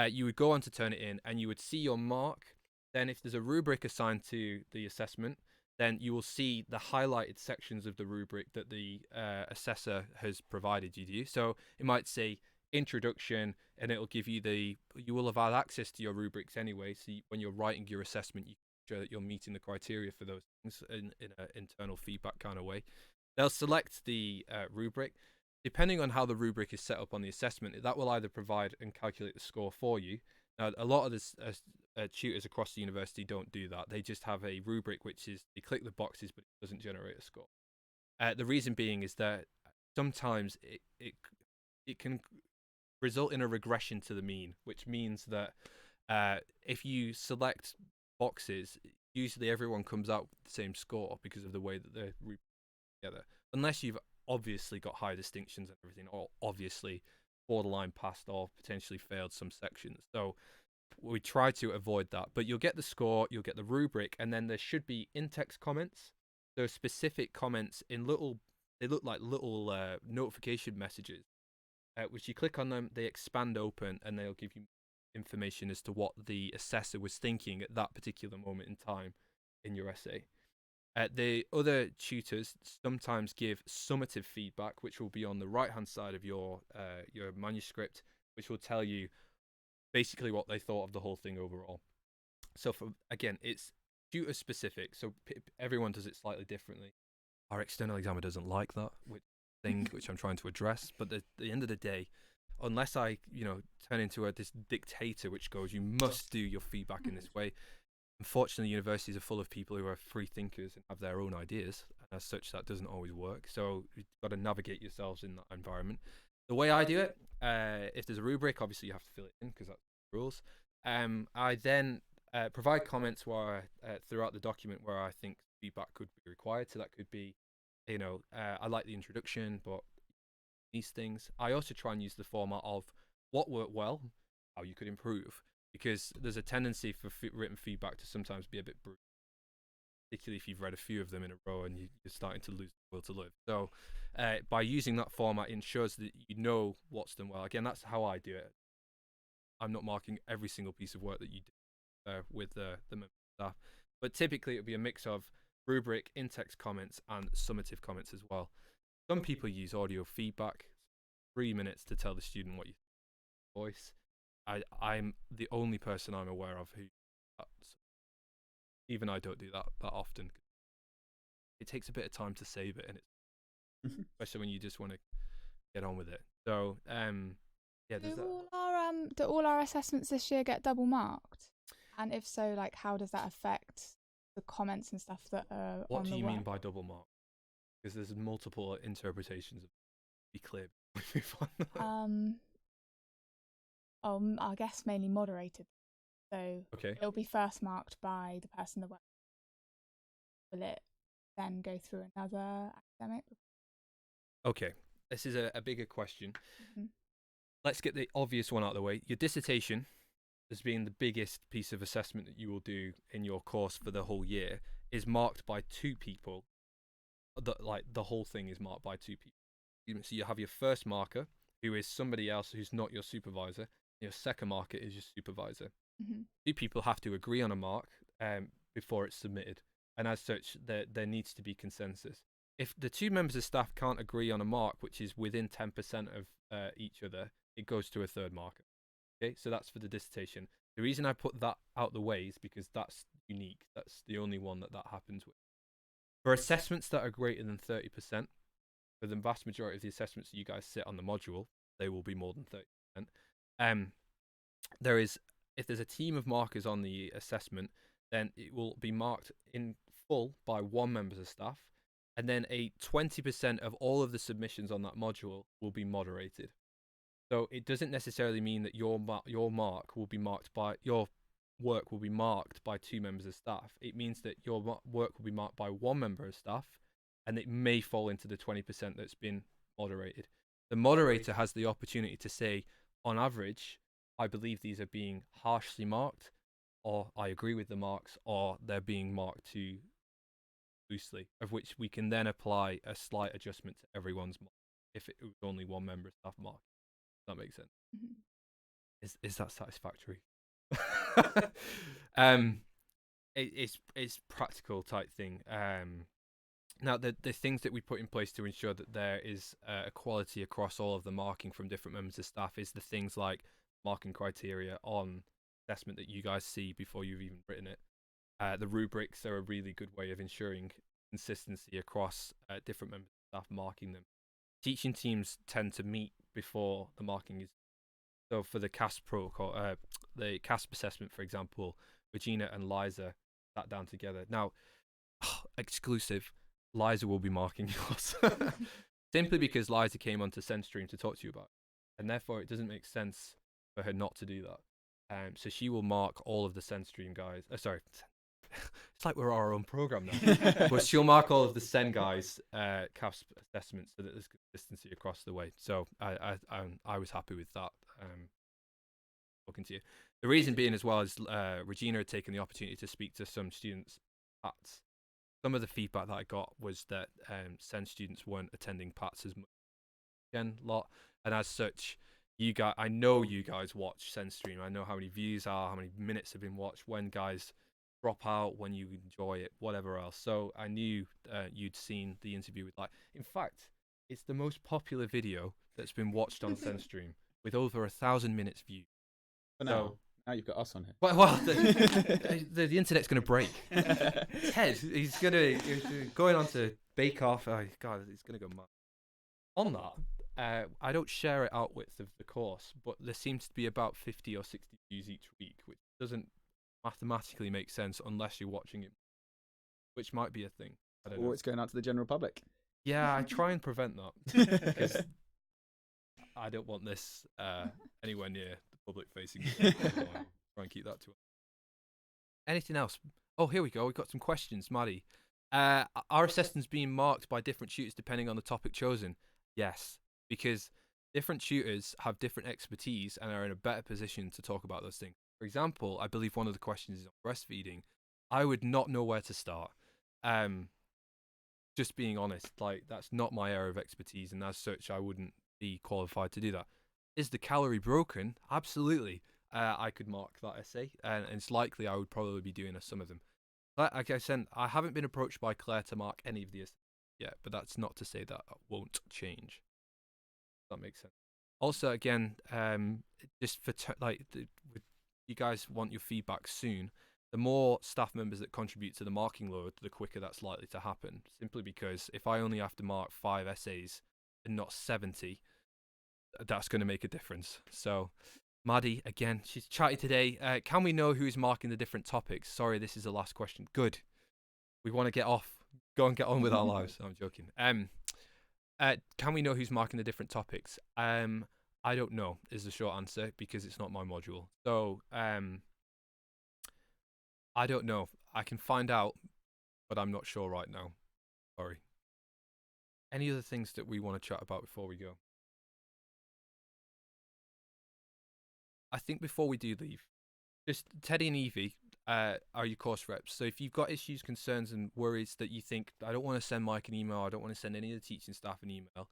A: you would go on to Turnitin and you would see your mark. Then if there's a rubric assigned to the assessment, then you will see the highlighted sections of the rubric that the assessor has provided you to. So it might say introduction, and it'll give you you will have had access to your rubrics anyway. So when you're writing your assessment, you can show that you're meeting the criteria for those things in an internal feedback kind of way. They'll select the rubric. Depending on how the rubric is set up on the assessment, that will either provide and calculate the score for you. Now, a lot of the tutors across the university don't do that. They just have a rubric, which is they click the boxes, but it doesn't generate a score. The reason being is that sometimes it can result in a regression to the mean, which means that if you select boxes, usually everyone comes out with the same score because of the way that they're together, unless you've obviously got high distinctions and everything, or obviously borderline passed or potentially failed some sections. So we try to avoid that, but you'll get the score, you'll get the rubric, and then there should be in-text comments. There are specific comments in they look like little notification messages, which you click on them, they expand open, and they'll give you information as to what the assessor was thinking at that particular moment in time in your essay. The other tutors sometimes give summative feedback, which will be on the right-hand side of your manuscript, which will tell you basically what they thought of the whole thing overall. So again, it's tutor specific, so everyone does it slightly differently. Our external examiner doesn't like that which I'm trying to address. But at the end of the day, unless I turn into this dictator which goes, you must do your feedback in this way. Unfortunately, universities are full of people who are free thinkers and have their own ideas, and as such, that doesn't always work. So you've got to navigate yourselves in that environment. The way I do it, if there's a rubric, obviously you have to fill it in because that's the rules. I then provide comments throughout the document where I think feedback could be required. So that could be, I like the introduction, but these things. I also try and use the format of what worked well, how you could improve, because there's a tendency for written feedback to sometimes be a bit brutal, particularly if you've read a few of them in a row and you're starting to lose the will to live. So by using that format, it ensures that you know what's done well. Again, that's how I do it. I'm not marking every single piece of work that you do with the member staff, but typically it would be a mix of rubric, in-text comments, and summative comments as well. Some people use audio feedback, 3 minutes to tell the student what you think. Voice. I'm the only person I'm aware of who. Even I don't do that often. It takes a bit of time to save it, and especially when you just want to get on with it. So, yeah.
C: Do all our assessments this year get double marked? And if so, like, how does that affect the comments and stuff that are
A: What
C: on
A: do
C: the
A: you
C: work?
A: mean by double mark? Because there's multiple interpretations. Be clear.
C: I guess mainly moderated. So
A: okay.
C: it'll be first marked by the person that works. Will it then go through another academic?
A: Okay, this is a bigger question.
C: Mm-hmm.
A: Let's get the obvious one out of the way. Your dissertation, as being the biggest piece of assessment that you will do in your course for the whole year, is marked by 2 people. The whole thing is marked by 2 people. So you have your first marker, who is somebody else who's not your supervisor. Your second marker is your supervisor.
C: Mm-hmm.
A: 2 people have to agree on a mark before it's submitted, and as such, there needs to be consensus. If the 2 members of staff can't agree on a mark which is within 10% of each other, it goes to a third marker. Okay, so that's for the dissertation. The reason I put that out the way is because that's unique. That's the only one that happens with. For assessments that are greater than 30%, for the vast majority of the assessments that you guys sit on the module, they will be more than 30%. If there's a team of markers on the assessment, then it will be marked in full by 1 member of staff, and then a 20% of all of the submissions on that module will be moderated. So it doesn't necessarily mean that your work will be marked by 2 members of staff. It means that your work will be marked by 1 member of staff, and it may fall into the 20% that's been moderated. The moderator has the opportunity to say, on average, I believe these are being harshly marked, or I agree with the marks, or they're being marked too loosely, of which we can then apply a slight adjustment to everyone's mark if it was only one member of staff mark. Does that make sense? Mm-hmm. Is that satisfactory? It's practical type thing. Now, the things that we put in place to ensure that there is equality across all of the marking from different members of staff is the things like marking criteria on assessment that you guys see before you've even written it. The rubrics are a really good way of ensuring consistency across different members of staff marking them. Teaching teams tend to meet before the marking is. So for the CASP protocol, the CASP assessment, for example, Regina and Liza sat down together. Now, exclusive, Liza will be marking yours. Simply because Liza came onto SEN Stream to talk to you about it. And therefore it doesn't make sense for her not to do that. So she will mark all of the SEN Stream guys. Sorry, it's like we're our own program now. But she'll mark all of the SEN guys' CASP assessments so that there's consistency across the way. So I was happy with that. Talking to you. The reason being as well is Regina had taken the opportunity to speak to some students at PATS. Some of the feedback that I got was that SEN students weren't attending PATS as much again, and as such, I know you guys watch SEN Stream. I know how many views are, how many minutes have been watched, when guys drop out, when you enjoy it, whatever else. So I knew you'd seen the interview with in fact, it's the most popular video that's been watched on SEN Stream with over 1,000 minutes viewed.
B: Now you've got us on here.
A: Well, the internet's going to break. Ted, he's going on to Bake Off. Oh, God, he's going to go mad. On that, I don't share it out width of the course, but there seems to be about 50 or 60 views each week, which doesn't mathematically make sense unless you're watching it, which might be a thing. I don't know.
B: Or it's going out to the general public.
A: Yeah, I try and prevent that because I don't want this anywhere near the public-facing. Try and keep that to. Anything else? Oh, here we go. We've got some questions, Maddie. Are assessments being marked by different tutors depending on the topic chosen? Yes, because different tutors have different expertise and are in a better position to talk about those things. For example, I believe one of the questions is on breastfeeding. I would not know where to start. Just being honest, that's not my area of expertise, and as such, I wouldn't be qualified to do that. Is the calorie broken? Absolutely. I could mark that essay, and it's likely I would probably be doing some of them. Like I said, I haven't been approached by Claire to mark any of the essays yet, but that's not to say that won't change. That makes sense. Also, again, just for you guys want your feedback soon. The more staff members that contribute to the marking load, the quicker that's likely to happen. Simply because if I only have to mark 5 essays and not 70, that's going to make a difference. So, Maddie, again, she's chatty today. Can we know who's marking the different topics? Sorry, this is the last question. Good. We want to get off. Go and get on with our lives. I'm joking. Can we know who's marking the different topics? I don't know is the short answer because it's not my module. So, I don't know. I can find out, but I'm not sure right now. Sorry. Any other things that we want to chat about before we go? I think before we do leave, just Teddy and Evie are your course reps. So if you've got issues, concerns, and worries that you think, I don't want to send Mike an email, I don't want to send any of the teaching staff an email,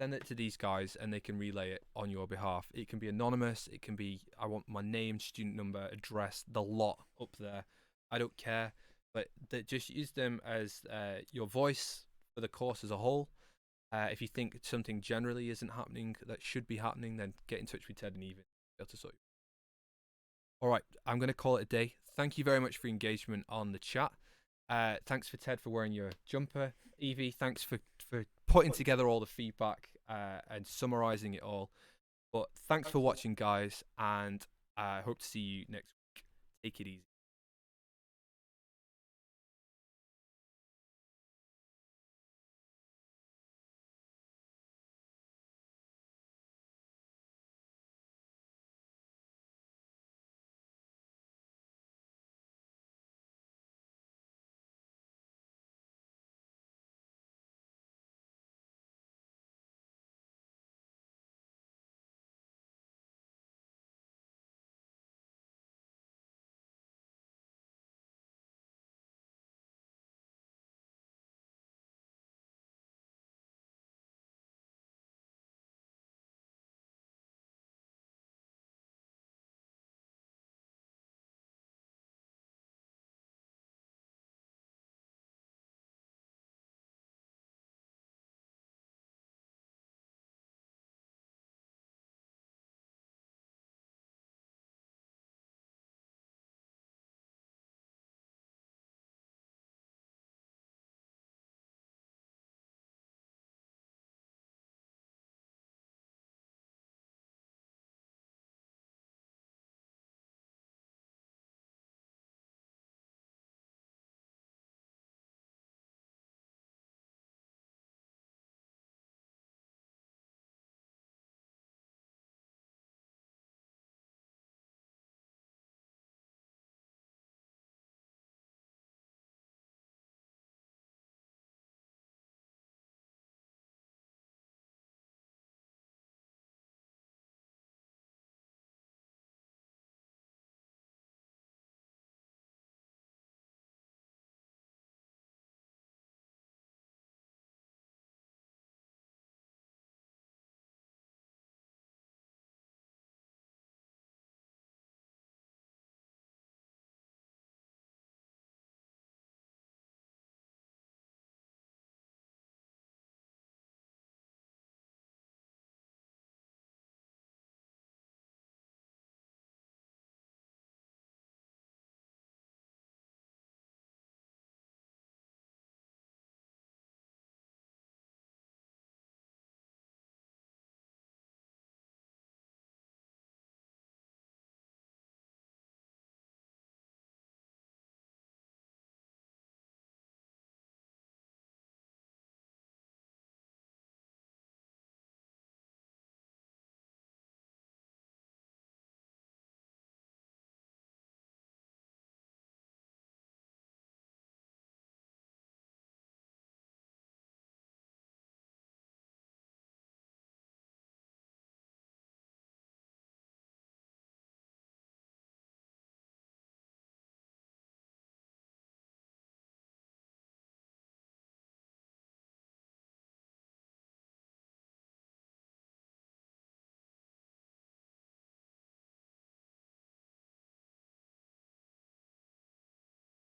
A: send it to these guys and they can relay it on your behalf. It can be anonymous. It can be, I want my name, student number, address, the lot up there. I don't care. But just use them as your voice for the course as a whole. If you think something generally isn't happening that should be happening, then get in touch with Ted and Evie. To sort you. All right, I'm going to call it a day. Thank you very much for your engagement on the chat. Thanks for Ted for wearing your jumper. Evie, thanks for putting together all the feedback and summarising it all. But thanks for watching, guys, and I hope to see you next week. Take it easy.